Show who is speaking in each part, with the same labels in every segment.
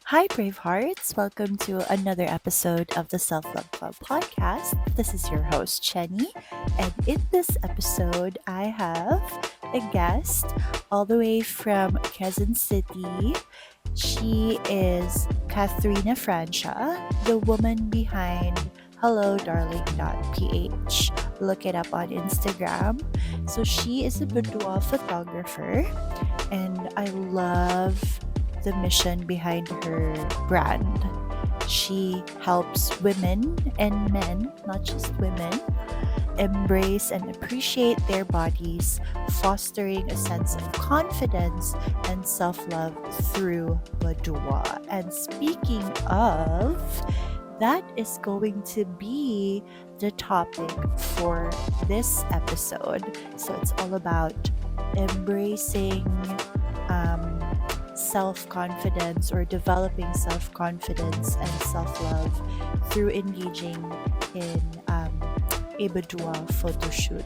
Speaker 1: Hi, Brave Hearts. Welcome to another episode of the Self Love Club podcast. This is your host, Chenny. And in this episode, I have a guest all the way from Quezon City. She is Katharina Francia, the woman behind hellodarling.ph. Look it up on Instagram. So she is a boudoir photographer, and I love the mission behind her brand. She helps women and men, not just women, embrace and appreciate their bodies, fostering a sense of confidence and self love through boudoir. And speaking of, that is going to be the topic for this episode. So it's all about embracing um, self confidence or developing self confidence and self love through engaging in a boudoir photo shoot.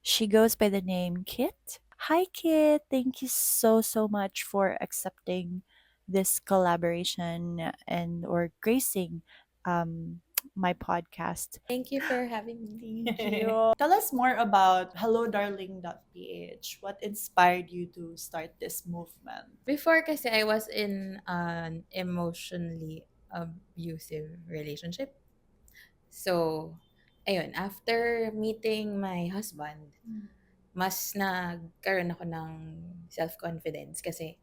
Speaker 1: She goes by the name Kit. Hi, Kit. Thank you so much for accepting this collaboration and or gracing um, my podcast.
Speaker 2: Thank you for having me.
Speaker 1: Thank you. Tell us more about hellodarling.ph. What inspired you to start this movement?
Speaker 2: Before kasi I was in an emotionally abusive relationship. So, ayun, after meeting my husband, mas nagkaroon ako ng self-confidence kasi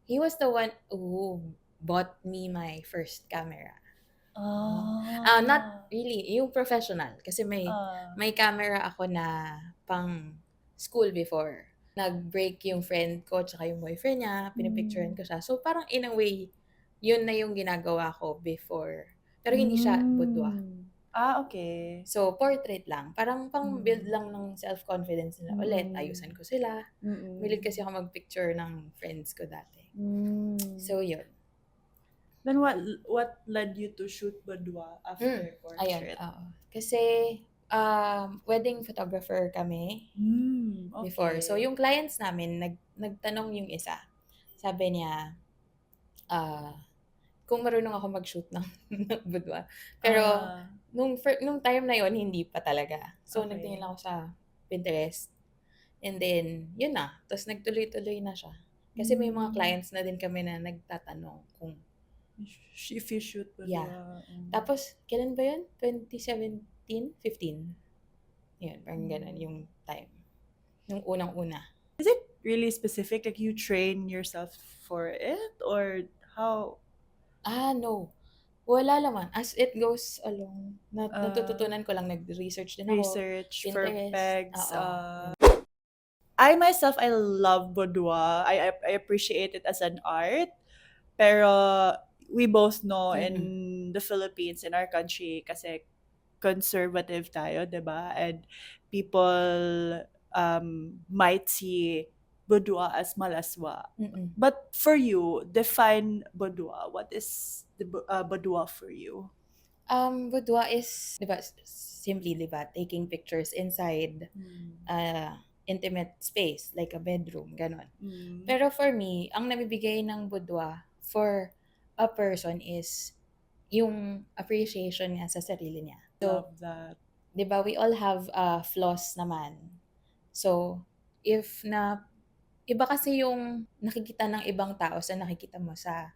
Speaker 2: he was the one who bought me my first camera. Not really, yung professional. Kasi may camera ako na pang school before. Nag-break yung friend ko tsaka yung boyfriend niya, pinipicturean ko siya. So parang in a way, yun na yung ginagawa ko before. Pero hindi siya boudoir.
Speaker 1: Okay.
Speaker 2: So portrait lang. Parang pang-build lang ng self-confidence nila ulit. Ayusan ko sila. Mahilig kasi ako mag-picture ng friends ko dati. So yun.
Speaker 1: Then what led you to shoot boudoir after
Speaker 2: Ayun,
Speaker 1: portrait?
Speaker 2: oo. Kasi, wedding photographer kami before. So,
Speaker 1: Okay.
Speaker 2: yung clients namin, nagtanong yung isa. Sabi niya, kung marunong ako mag-shoot ng, ng boudoir. Pero, nung time na yon hindi pa talaga. So,
Speaker 1: Okay.
Speaker 2: nagtingin lang ako sa Pinterest. And then, yun na. Tapos, nagtuloy-tuloy na siya. Kasi may mga clients na din kami na nagtatanong kung
Speaker 1: If you shoot boudoir.
Speaker 2: Yeah. Tapos, kailan ba yun? 2017? 15? Yun, parang ganun yung time. Yung unang-una.
Speaker 1: Is it really specific? Like you train yourself for it? Or how?
Speaker 2: No. Wala naman. As it goes along, natututunan ko lang, nag-research din ako.
Speaker 1: Research for
Speaker 2: Pinterest.
Speaker 1: pegs.
Speaker 2: Oo.
Speaker 1: I myself, I love boudoir. I appreciate it as an art. Pero we both know in the Philippines, in our country, kasi conservative tayo, 'di ba? And people might see boudoir as malaswa. But for you, define boudoir. What is the boudoir for you?
Speaker 2: Boudoir is, di ba, simply, di ba, taking pictures inside intimate space, like a bedroom, ganon. Pero for me, ang nabibigay ng boudoir for a person is yung appreciation niya sa sarili niya. So,
Speaker 1: Love that.
Speaker 2: di ba, we all have flaws naman. So, if na, iba kasi yung nakikita ng ibang tao sa nakikita mo sa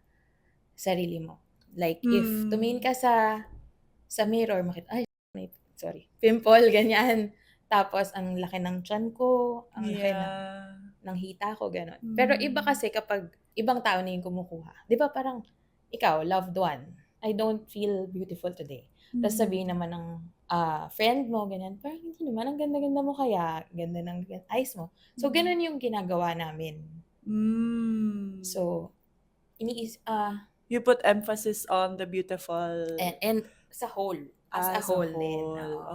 Speaker 2: sarili mo. Like, if tumingin ka sa mirror, makita, ay, pimple, ganyan. Tapos, ang laki ng tiyan ko, ang laki ng hita ko, gano'n. Pero iba kasi kapag ibang tao na yung kumukuha. Di ba parang, ikaw, loved one, I don't feel beautiful today. Tapos sabihin naman ng friend mo, ganyan, parang hindi naman, ang ganda-ganda mo kaya, ganda ng eyes mo. So, ganun yung ginagawa namin. So,
Speaker 1: you put emphasis on the beautiful
Speaker 2: and sa whole. As a whole din.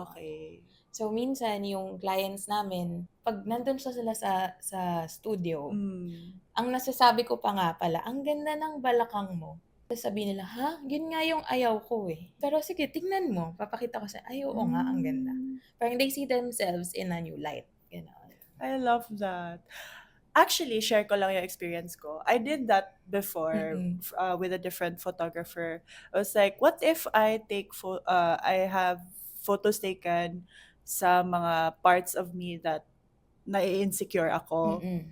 Speaker 1: Okay.
Speaker 2: So, minsan, yung clients namin, pag nandun sila sa studio, ang nasasabi ko pa nga pala, ang ganda ng balakang mo. Sabihin nila, ha? Yun nga yung ayaw ko eh. Pero sige, tingnan mo. Papakita ko sa, ay, oo nga, ang ganda. Parang they see themselves in a new light. You know?
Speaker 1: I love that.
Speaker 3: Actually, share ko lang yung experience ko. I did that before
Speaker 2: Mm.
Speaker 3: with a different photographer. I was like, what if I have photos taken sa mga parts of me that nai-insecure ako.
Speaker 2: Mm.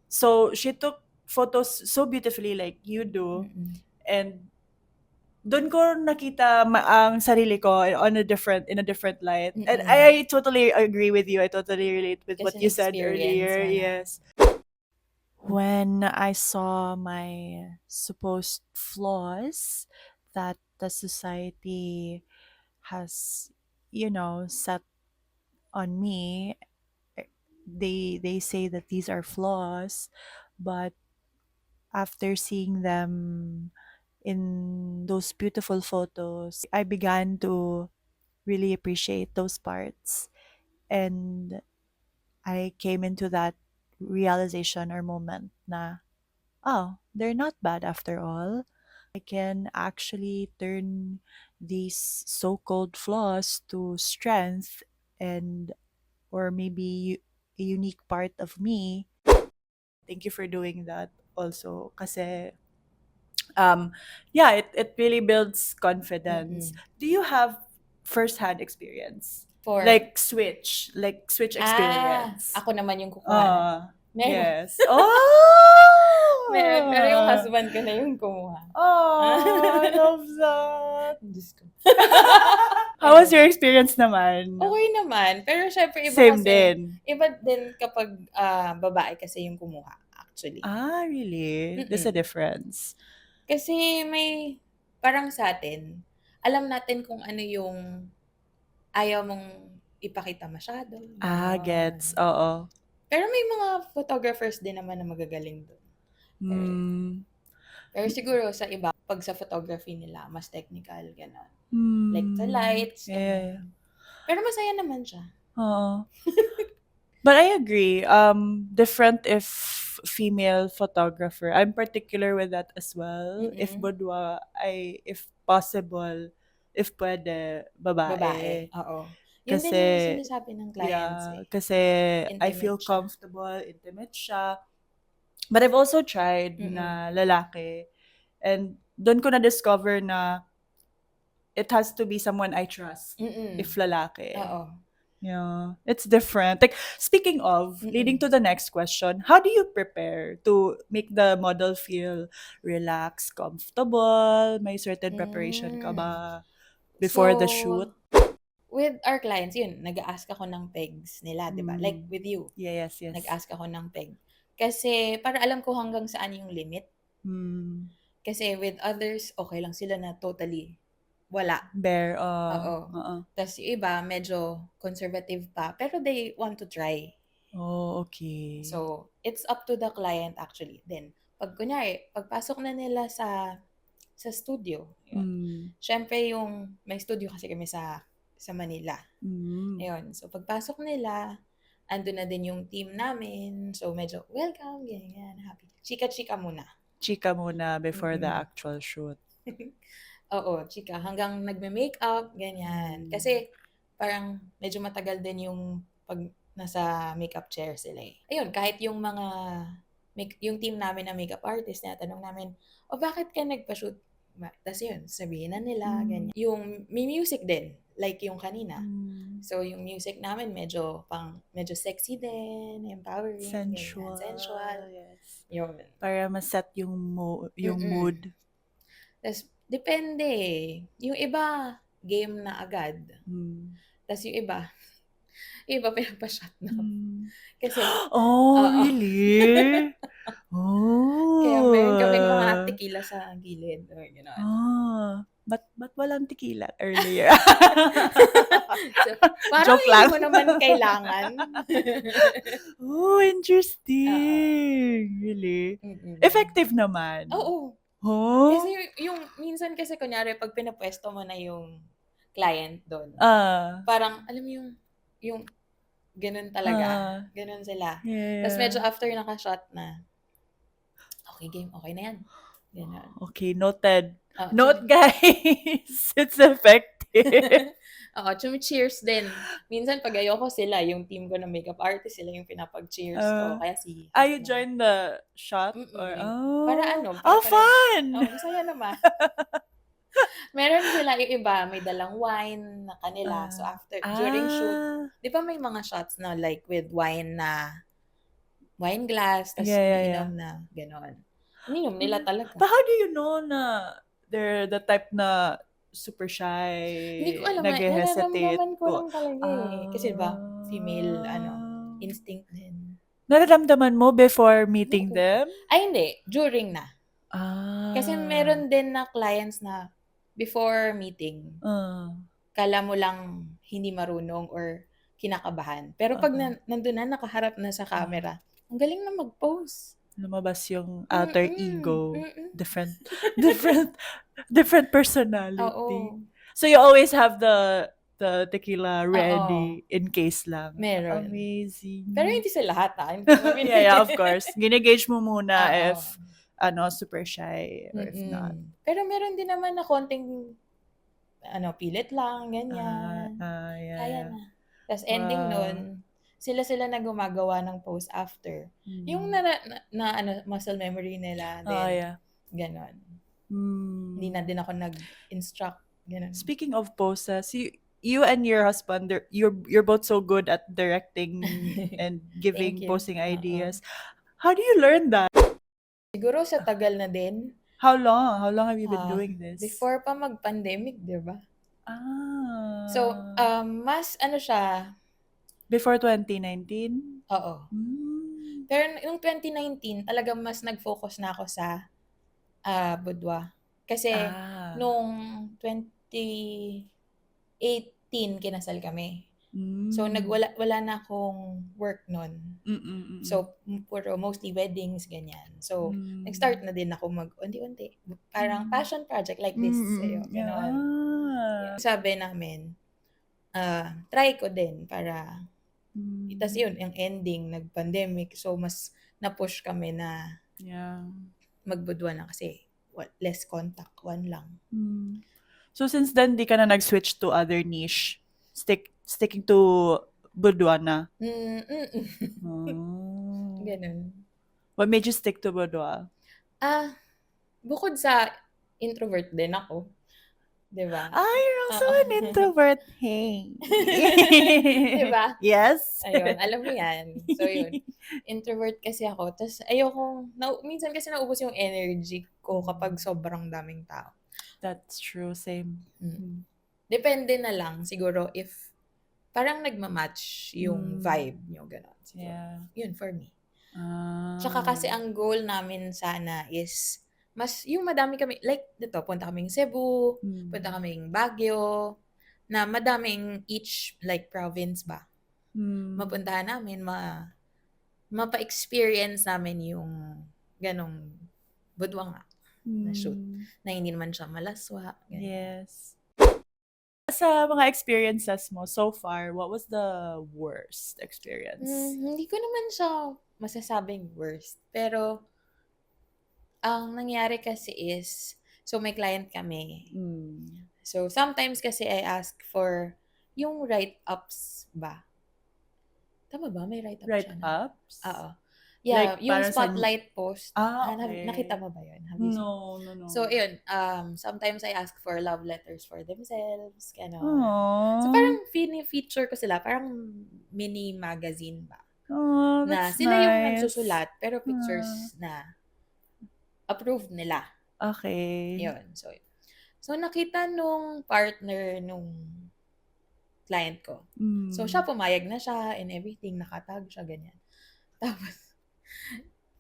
Speaker 3: So, she took photos so beautifully like you do.
Speaker 2: Mm.
Speaker 3: And doon ko nakita ang sarili ko in a different light. And
Speaker 2: Mm.
Speaker 3: I totally agree with you. I totally relate with what
Speaker 2: Kasi
Speaker 3: you said
Speaker 2: na-experience
Speaker 3: earlier.
Speaker 2: mo na.
Speaker 3: Yes. When I saw my supposed flaws that the society has, set on me, they say that these are flaws, but after seeing them in those beautiful photos, I began to really appreciate those parts. And I came into that realization or moment na, oh, they're not bad after all. I can actually turn these so-called flaws to strength and or maybe a unique part of me. Thank you for doing that also kasi yeah, it really builds confidence.
Speaker 2: Mm.
Speaker 3: Do you have first-hand experience?
Speaker 2: For
Speaker 3: Like switch experience?
Speaker 2: ako naman yung kukuha nun. Meron.
Speaker 3: Yes. Oh!
Speaker 2: Meron, pero yung husband ko na yung kumuha.
Speaker 3: Oh, I love that.
Speaker 2: Diyos ko.
Speaker 3: How was your experience naman?
Speaker 2: Okay naman, pero syempre iba
Speaker 3: Same
Speaker 2: kasi.
Speaker 3: din.
Speaker 2: Iba din kapag babae kasi yung kumuha, actually.
Speaker 3: Ah, really? There's a difference.
Speaker 2: Kasi may, parang sa atin, alam natin kung ano yung ayaw mong ipakita masyado.
Speaker 3: Ah,
Speaker 2: ganon.
Speaker 3: gets. Oo.
Speaker 2: Pero may mga photographers din naman na magagaling doon. Pero siguro sa iba, pag sa photography nila, mas technical, gano'n. Like the lights,
Speaker 3: Yeah.
Speaker 2: ganun. Pero masaya naman siya.
Speaker 3: Oo. But I agree. Different if female photographer. I'm particular with that as well. If boudoir, if possible, if pwede, babae.
Speaker 2: Babae, oo. Yun din yung sinasabi ng clients eh.
Speaker 3: Kasi I feel
Speaker 2: Intimate siya.
Speaker 3: comfortable, intimate siya. But I've also tried na lalaki. And doon ko na-discover na it has to be someone I trust if lalaki.
Speaker 2: Oo.
Speaker 3: Yeah, it's different. Like, speaking of, leading to the next question, how do you prepare to make the model feel relaxed, comfortable? May certain preparation ka ba before the shoot?
Speaker 2: With our clients, yun, nag-a-ask ako ng pegs nila, di ba? Like with you.
Speaker 3: Yes.
Speaker 2: Nag-ask ako ng peg. Kasi para alam ko hanggang saan yung limit. Kasi with others, okay lang sila na totally wala.
Speaker 3: Bare,
Speaker 2: Oo. Tapos yung iba, medyo conservative pa, pero they want to try.
Speaker 3: Oh, okay.
Speaker 2: So, it's up to the client actually. Then, pag kunyari, pagpasok na nila sa studio, yun. Syempre yung, may studio kasi kami sa Manila. Ayun. So, pagpasok nila, andun na din yung team namin. So, medyo, welcome, ganyan, happy. Chika-chika muna.
Speaker 3: Chika muna before the actual shoot.
Speaker 2: Oo, chika. Hanggang nagme-makeup, ganyan. Kasi, parang medyo matagal din yung pag nasa makeup chair sila eh. Ayun, kahit yung yung team namin na makeup artist, natanong namin, bakit ka nagpa-shoot? Tapos yun, sabihin na nila, ganyan. Yung may music din, like yung kanina. So, yung music namin medyo sexy din, empowering,
Speaker 3: sensual.
Speaker 2: Ganyan, sensual.
Speaker 3: Yes.
Speaker 2: Yun.
Speaker 3: Para ma-set yung mood.
Speaker 2: Tapos, depende eh. Yung iba, game na agad. Tapos yung iba pinapashot na. Kasi,
Speaker 3: really?
Speaker 2: kaya meron kaming mga tequila sa gilid or gano'n.
Speaker 3: Ba't walang tequila earlier?
Speaker 2: So, parang
Speaker 3: Joke lang.
Speaker 2: hindi mo naman kailangan.
Speaker 3: Oh, interesting. Really? Effective naman.
Speaker 2: Oo.
Speaker 3: Oh?
Speaker 2: Kasi yung minsan kasi kunyari pag pinapwesto mo na yung client doon, parang alam mo yung ganun talaga. Ganun sila.
Speaker 3: Yeah.
Speaker 2: Tapos medyo after naka-shot na, okay game, okay na yan. Ganun.
Speaker 3: Okay, noted. Note guys, it's effective.
Speaker 2: Oo, cheers din. Minsan pag ayoko sila, yung team ko na makeup artist, sila yung pinapag-cheers ko. Kaya si
Speaker 3: You
Speaker 2: husband.
Speaker 3: joined the shot? Or,
Speaker 2: Para
Speaker 3: oh,
Speaker 2: pare-pareho.
Speaker 3: fun!
Speaker 2: Masaya naman. Meron sila yung iba, may dalang wine na kanila. So during shoot, di ba may mga shots na like with wine glass, tas
Speaker 3: Yeah.
Speaker 2: iniinom na gano'n. Ininom nila talaga.
Speaker 3: But how do you know na they're the type na super shy,
Speaker 2: Hindi ko alam,
Speaker 3: nag-hesitate?
Speaker 2: nararamdaman ko lang talaga eh. Kasi diba, female, instinct din.
Speaker 3: Nararamdaman mo before meeting
Speaker 2: Oo.
Speaker 3: them?
Speaker 2: Ay, hindi. During na. Kasi
Speaker 3: Ah.
Speaker 2: meron din na clients na before meeting, kala mo lang hindi marunong or kinakabahan. Pero pag nandun na, nakaharap na sa camera, ang galing na mag-pose.
Speaker 3: Lumabas yung alter ego. Different personality.
Speaker 2: Oo.
Speaker 3: So you always have the tequila ready in case lang.
Speaker 2: Meron.
Speaker 3: Amazing.
Speaker 2: Pero hindi sa lahat
Speaker 3: Yeah, of course. Ginigauge mo muna
Speaker 2: Oo.
Speaker 3: if super shy or if not.
Speaker 2: Pero meron din naman na konting pilit lang, ganyan.
Speaker 3: Yeah.
Speaker 2: Kaya na. Tapos ending nun, sila na gumagawa ng pose after. Yung muscle memory nila din. Ganon. Hindi na din ako nag-instruct. Ganon.
Speaker 3: Speaking of poses, you and your husband, you're both so good at directing and giving posing ideas. How do you learn that?
Speaker 2: Siguro sa tagal na din.
Speaker 3: How long? How long have you been doing this?
Speaker 2: Before pa mag-pandemic, di ba? So, mas siya.
Speaker 3: Before 2019?
Speaker 2: Oo. Pero yung 2019, talagang mas nag-focus na ako sa boudoir. Kasi nung 2018, kinasal kami. So, wala na akong work nun. So, mostly weddings, ganyan. So, nag-start na din ako unti-unti. Parang passion project like this sa'yo. Ganon. Sabi namin, try ko din para itas yun, yung ending, nag-pandemic. So, mas na-push kami na magbudwa na kasi less contact, one lang.
Speaker 3: So, since then, di ka na nag-switch to other niche? Sticking to boudoir na?
Speaker 2: Ganun.
Speaker 3: What made you stick to boudoir?
Speaker 2: Bukod sa introvert din ako. Diba?
Speaker 3: You're also an introvert. Hey.
Speaker 2: Diba?
Speaker 3: Yes.
Speaker 2: Ayun, alam mo yan. So, yun. Introvert kasi ako. Tapos, minsan kasi naubos yung energy ko kapag sobrang daming tao.
Speaker 3: That's true. Same.
Speaker 2: Depende na lang, siguro, if parang nagmamatch yung vibe nyo, gano'n. Yun, for me. Tsaka kasi ang goal namin sana is, mas yung madami kami, like dito, punta kaming Cebu, punta kaming Baguio, na madaming each like province ba. Mapuntahan namin, mapa-experience namin yung ganong budwa nga na shoot. Na hindi naman siya malaswa. Ganun.
Speaker 3: Yes. Sa mga experiences mo so far, what was the worst experience?
Speaker 2: Hindi ko naman siya masasabing worst. Pero, ang nangyari kasi is, so may client kami. So, sometimes kasi I ask for yung write-ups ba? Tama ba? May write-up siya na?
Speaker 3: Write-ups?
Speaker 2: Oo. Yeah,
Speaker 3: Like,
Speaker 2: yung
Speaker 3: para sa-
Speaker 2: spotlight post.
Speaker 3: Okay.
Speaker 2: Nakita mo ba yun?
Speaker 3: No.
Speaker 2: So, yun. Sometimes I ask for love letters for themselves. Gano'n.
Speaker 3: Aww.
Speaker 2: So, parang feature ko sila. Parang mini magazine ba?
Speaker 3: Oh,
Speaker 2: Na
Speaker 3: that's
Speaker 2: sila yung
Speaker 3: nice.
Speaker 2: nagsusulat, pero pictures na approved nila.
Speaker 3: Okay.
Speaker 2: Yun. So nakita nung partner nung client ko. So, siya pumayag na siya and everything. Nakatag siya, ganyan. Tapos,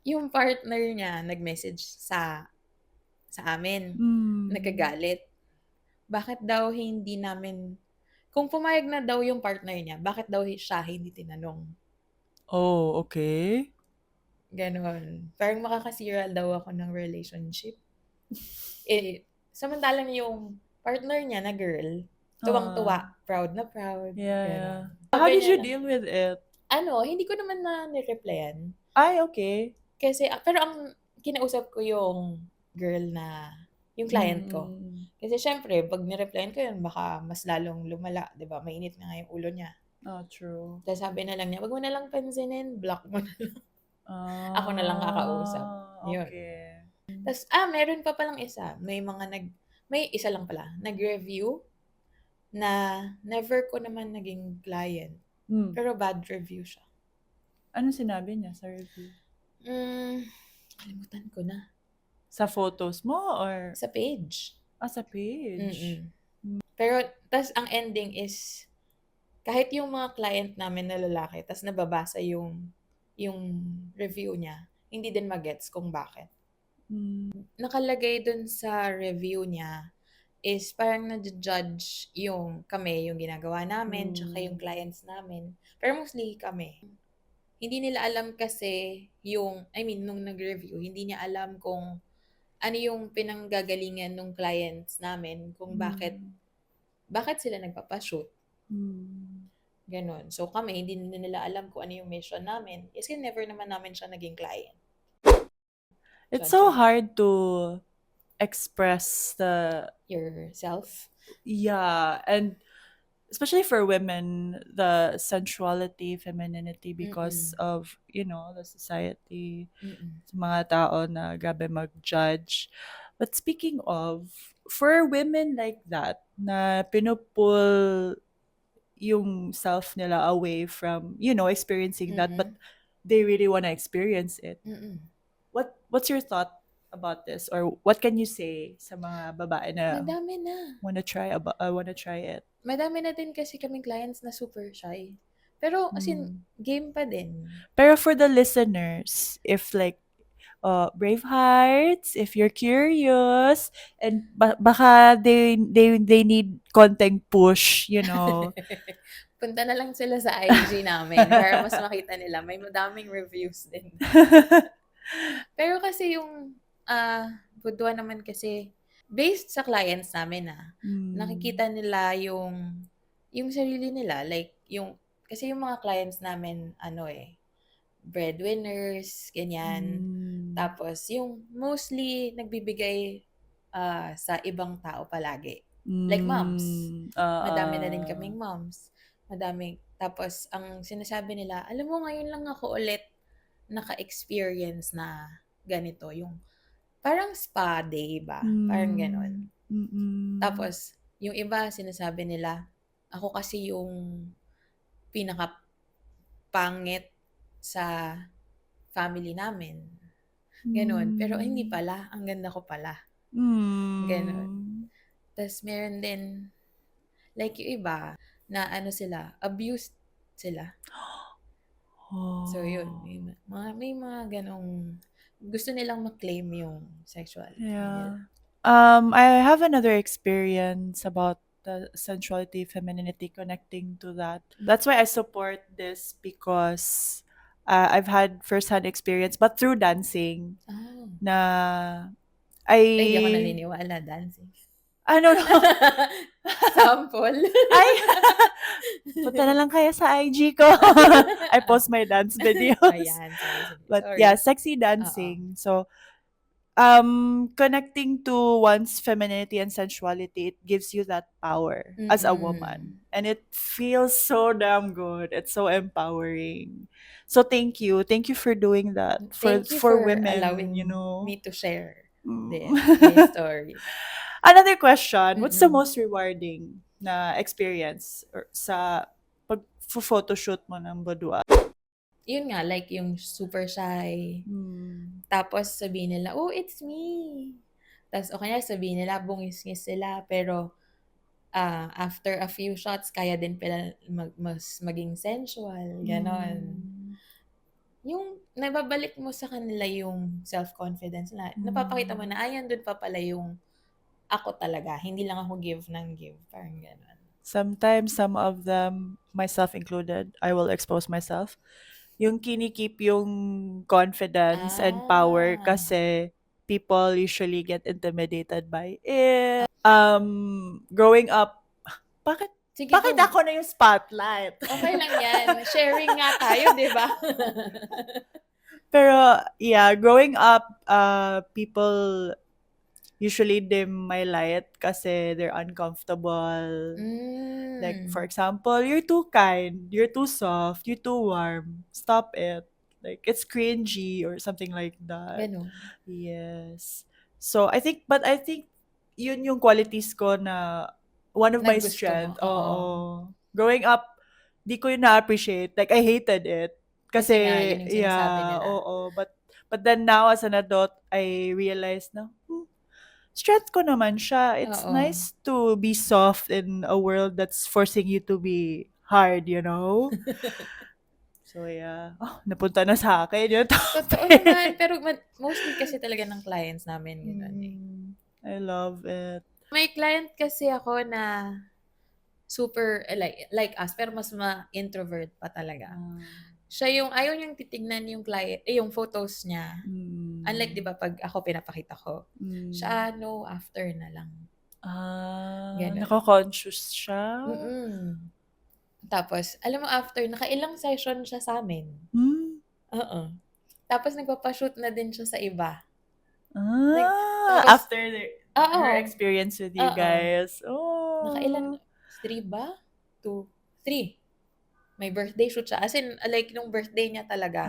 Speaker 2: yung partner niya nag-message sa amin. Nagkagalit. Bakit daw hindi namin, kung pumayag na daw yung partner niya, bakit daw siya hindi tinanong?
Speaker 3: Oh, okay.
Speaker 2: Ganon. Parang makakasira daw ako ng relationship. Samantalang yung partner niya na girl, tuwang-tuwa, proud na proud.
Speaker 3: Yeah.
Speaker 2: Ganon.
Speaker 3: How did
Speaker 2: Sabi
Speaker 3: you
Speaker 2: niya
Speaker 3: deal with it?
Speaker 2: hindi ko naman na nireplyan.
Speaker 3: Ay, okay.
Speaker 2: Kasi, pero ang kinausap ko yung girl na yung client ko.
Speaker 3: Mm.
Speaker 2: Kasi syempre, pag nireplyan ko yun, baka mas lalong lumala, 'di ba? Mainit na nga yung ulo niya.
Speaker 3: Oh, true.
Speaker 2: Tapos sabi na lang niya, "Wag mo na lang pansinin, block mo na." Ako na lang kakausap. Yun.
Speaker 3: Okay.
Speaker 2: Tapos, meron pa palang isa. May isa lang pala, nag-review na never ko naman naging client.
Speaker 3: Hmm.
Speaker 2: Pero bad review siya.
Speaker 3: Ano sinabi niya sa review?
Speaker 2: Kalimutan ko na.
Speaker 3: Sa photos mo or
Speaker 2: Sa page.
Speaker 3: sa page?
Speaker 2: Pero, tas ang ending is, kahit yung mga client namin na lalaki, tas nababasa yung review niya, hindi din magets kung bakit. Nakalagay dun sa review niya is parang nag-judge yung ginagawa namin, tsaka yung clients namin. Pero mostly kami. Hindi nila alam kasi nung nag-review, hindi niya alam kung ano yung pinanggagalingan ng clients namin, kung bakit sila nagpapashoot. Ganon. So kami, hindi nila alam kung ano yung mission namin. Kasi never naman namin siya naging client.
Speaker 3: It's so
Speaker 2: Judging.
Speaker 3: hard to express
Speaker 2: Yourself.
Speaker 3: and especially for women, the sensuality, femininity because of, the society, sa mga tao na grabe mag-judge. But speaking of, for women like that, na pinupull yung self nila away from, experiencing that, but they really want to experience it. What's your thought about this? Or what can you say sa mga babae na
Speaker 2: Madami na.
Speaker 3: wanna try it?
Speaker 2: Madami na din kasi kaming clients na super shy. Pero, as in, game pa din.
Speaker 3: Pero for the listeners, if like, brave hearts, if you're curious, and baka they need konting push,
Speaker 2: Punta na lang sila sa IG namin para mas makita nila. May madaming reviews din. Pero kasi yung budwa naman kasi, based sa clients namin nakikita nila yung sarili nila. Like, kasi yung mga clients namin, breadwinners, ganyan. Tapos, yung mostly nagbibigay sa ibang tao palagi. Like moms. Madami na din kaming moms. Madami. Tapos, ang sinasabi nila, alam mo, ngayon lang ako ulit naka-experience na ganito. Yung parang spa day ba? Parang ganon. Tapos, yung iba, sinasabi nila, ako kasi yung pinaka-pangit sa family namin. Ganon. Pero hindi pala. Ang ganda ko pala. Ganon. Tapos meron din, like yung iba, na abused sila. So yun, may mga ganong, gusto nilang ma-claim yung sexuality nila.
Speaker 3: I have another experience about the sensuality, femininity, connecting to that. That's why I support this, because I've had first-hand experience, but through dancing, na
Speaker 2: Hindi ako naniniwala, dancing.
Speaker 3: Ano no?
Speaker 2: Sample.
Speaker 3: Ay! Punta na lang kayo sa IG ko. I post my dance videos.
Speaker 2: Ayan, sorry.
Speaker 3: But yeah, sexy dancing. So, connecting to one's femininity and sensuality, it gives you that power as a woman. And it feels so damn good. It's so empowering. So thank you. Thank you for doing that.
Speaker 2: Thank you
Speaker 3: for
Speaker 2: for
Speaker 3: women,
Speaker 2: allowing me to share my story.
Speaker 3: Another question, what's the most rewarding na experience sa pag-photoshoot mo ng budwa?
Speaker 2: Yun nga, like yung super shy. Tapos sabihin nila, oh, it's me. Tapos okay na, sabihin nila, bungis-ngis sila. Pero after a few shots, kaya din pala mas maging sensual. Ganon. Yung nababalik mo sa kanila yung self-confidence na napapakita mo na, ayan, dun pa pala yung ako talaga. Hindi lang ako give ng give. Parang ganon.
Speaker 3: Sometimes, some of them, myself included, I will expose myself. Yung kinikip yung confidence and power kasi people usually get intimidated by it. Growing up, bakit ako na yung spotlight?
Speaker 2: Okay lang yan. Sharing nga tayo, di ba?
Speaker 3: Pero, yeah, growing up, people usually dim my light kasi they're uncomfortable. Like, for
Speaker 2: Mm.
Speaker 3: example, you're too kind, you're too soft, you're too warm. Stop it. Like, it's cringy or something like that.
Speaker 2: Gano'n.
Speaker 3: Yes. So, but I think yun yung qualities ko na one of my
Speaker 2: Nagusto mo,
Speaker 3: strength.
Speaker 2: oo.
Speaker 3: Oo. Growing up, di ko yun na-appreciate. Like, I hated it.
Speaker 2: Kasi
Speaker 3: Kasi,
Speaker 2: nga yun yung sinasabi
Speaker 3: yeah,
Speaker 2: nila.
Speaker 3: oo. But then now, as an adult, I realized na, strength ko naman siya. It's
Speaker 2: Oo.
Speaker 3: nice to be soft in a world that's forcing you to be hard, you know? So, yeah. Oh, napunta na sa akin yung
Speaker 2: Totoo
Speaker 3: topic.
Speaker 2: naman, pero mostly kasi talaga ng clients namin gano'n, eh.
Speaker 3: I love it.
Speaker 2: May client kasi ako na super like us pero mas introvert pa talaga. Siya yung ayaw niyang titignan yung yung photos niya. Unlike 'di ba 'pag ako pinapakita ko. Siya no, after na lang. Gano'n.
Speaker 3: Nako-conscious siya?
Speaker 2: Mm. Tapos alam mo after nakailang session siya sa'min. Oo. Tapos nagpapa-shoot na din siya sa iba. Tapos
Speaker 3: After
Speaker 2: oo.
Speaker 3: her experience with you
Speaker 2: Oo.
Speaker 3: guys.
Speaker 2: Nakailan 3 ba? 2, 3. May birthday shoot siya. As in, like, nung birthday niya talaga.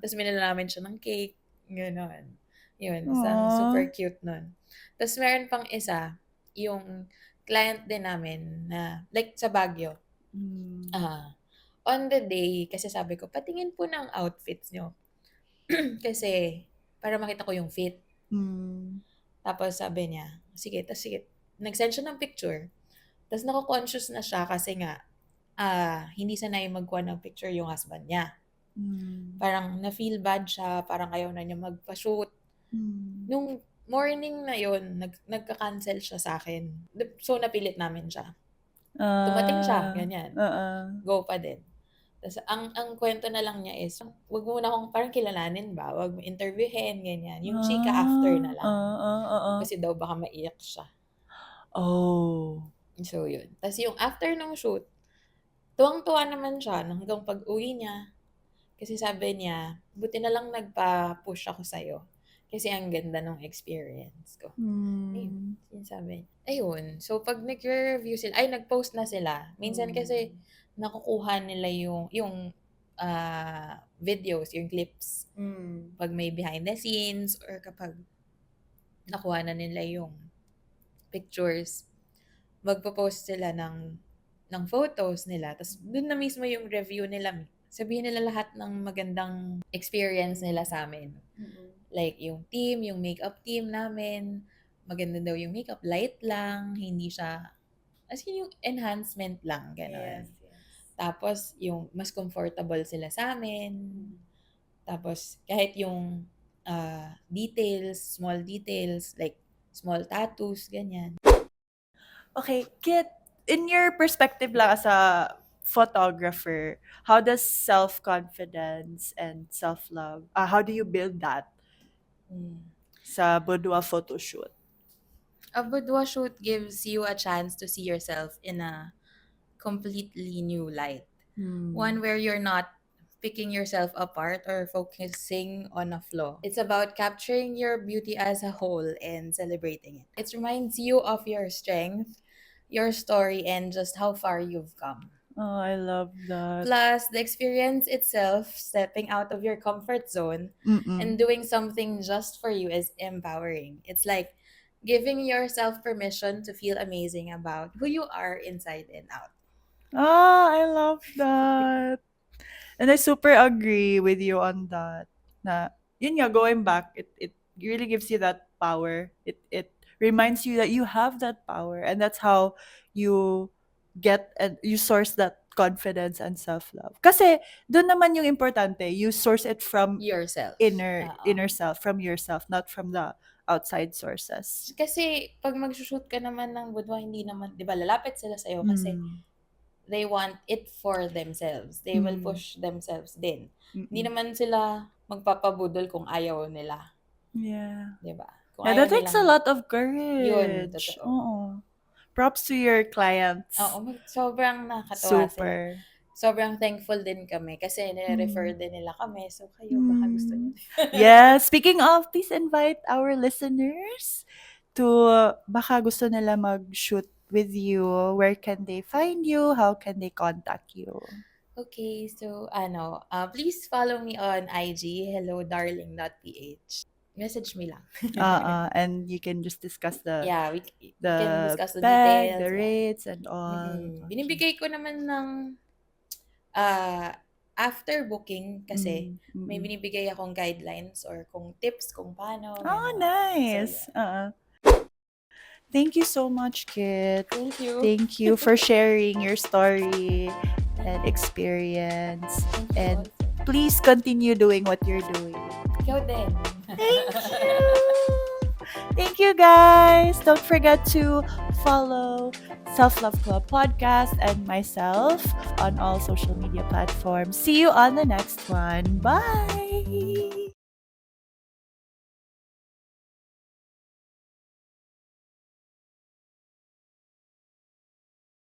Speaker 2: Tapos minala namin siya ng cake. Gano'n. Yun. Super cute nun. Tapos meron pang isa, yung client din namin na, like, sa Baguio. On the day, kasi sabi ko, patingin po ng outfits nyo. Kasi, para makita ko yung fit. Tapos sabi niya, sige. Nag-send siya ng picture. Tapos nako-conscious na siya kasi nga, hindi sanay magkuha ng picture yung husband niya. Parang na-feel bad siya, parang ayaw na niya magpa-shoot. Nung morning na yon nagka-cancel siya sa akin. So, napilit namin siya. Dumating siya, ganyan. Go pa din. Tapos, ang kwento na lang niya is, wag mo na akong parang kilalanin ba? Wag mo interviewin, ganyan. Yung chika after na lang. Kasi daw baka maiyak siya. So, yun. Tapos yung after ng shoot, tuwang-tuwa naman siya hanggang pag-uwi niya. Kasi sabi niya, buti na lang nagpa-push ako sa'yo. Kasi ang ganda ng experience ko. Ayun, sabi. Ayun. So, pag nag-review sila, nag-post na sila. Minsan kasi, nakukuha nila yung videos, yung clips. Pag may behind the scenes, or kapag nakuha na nila yung pictures, magpo-post sila ng photos nila. Tapos, dun na mismo yung review nila. Sabihin nila lahat ng magandang experience nila sa amin. Like, yung team, yung makeup team namin, maganda daw yung makeup, light lang, hindi siya, as in yung enhancement lang, gano'n. Tapos, yung mas comfortable sila sa amin. Tapos, kahit yung details, small details, like small tattoos, ganyan.
Speaker 3: Okay, Kit, in your perspective lang as a photographer, how does self-confidence and self-love, how do you build that sa boudoir photoshoot?
Speaker 2: A boudoir shoot gives you a chance to see yourself in a completely new light. One where you're not picking yourself apart or focusing on a flaw. It's about capturing your beauty as a whole and celebrating it. It reminds you of your strength, your story, and just how far you've come.
Speaker 3: Oh, I love that.
Speaker 2: Plus, the experience itself, stepping out of your comfort zone and doing something just for you is empowering. It's like giving yourself permission to feel amazing about who you are inside and out.
Speaker 3: I love that. And I super agree with you on that. Na, yun nga, going back, it really gives you that power. It reminds you that you have that power. And that's how you get and you source that confidence and self-love. Kasi, doon naman yung importante. You source it from
Speaker 2: Yourself.
Speaker 3: inner self, from yourself, not from the outside sources.
Speaker 2: Kasi pag mag-shoot ka naman ng boudoir, hindi naman, di ba, lalapit sila sa'yo kasi they want it for themselves. They will push themselves din. Hindi naman sila magpapabudol kung ayaw nila.
Speaker 3: Yeah.
Speaker 2: Di ba?
Speaker 3: Yeah, that takes a lot of courage.
Speaker 2: Yun, totoo.
Speaker 3: Oo. Props to your clients.
Speaker 2: Oo, sobrang nakakatawa sila.
Speaker 3: Super.
Speaker 2: Sobrang thankful din kami kasi nire-refer din nila kami. So, kayo baka gusto niyo.
Speaker 3: Yeah, speaking of, please invite our listeners
Speaker 1: baka gusto nila mag-shoot with you, where can they find you? How can they contact you?
Speaker 2: Okay, so please follow me on IG, hellodarling.ph. Message me lang.
Speaker 1: And you can just discuss
Speaker 2: Yeah, we can
Speaker 1: the
Speaker 2: discuss the
Speaker 1: bag,
Speaker 2: details.
Speaker 1: the
Speaker 2: Yeah.
Speaker 1: rates, and all. Okay.
Speaker 2: Binibigay ko naman ng after booking kasi may
Speaker 1: Mm.
Speaker 2: binibigay akong guidelines or kung tips kung paano,
Speaker 1: Oh,
Speaker 2: gano'n. So,
Speaker 1: nice.
Speaker 2: yeah.
Speaker 1: Thank you so much, Kit.
Speaker 2: Thank you.
Speaker 1: Thank you for sharing your story and experience.
Speaker 2: Thank you
Speaker 1: And
Speaker 2: also.
Speaker 1: please continue doing what you're doing.
Speaker 2: Ikaw din.
Speaker 1: Thank you. Thank you, guys. Don't forget to follow Self Love Club Podcast and myself on all social media platforms. See you on the next one. Bye.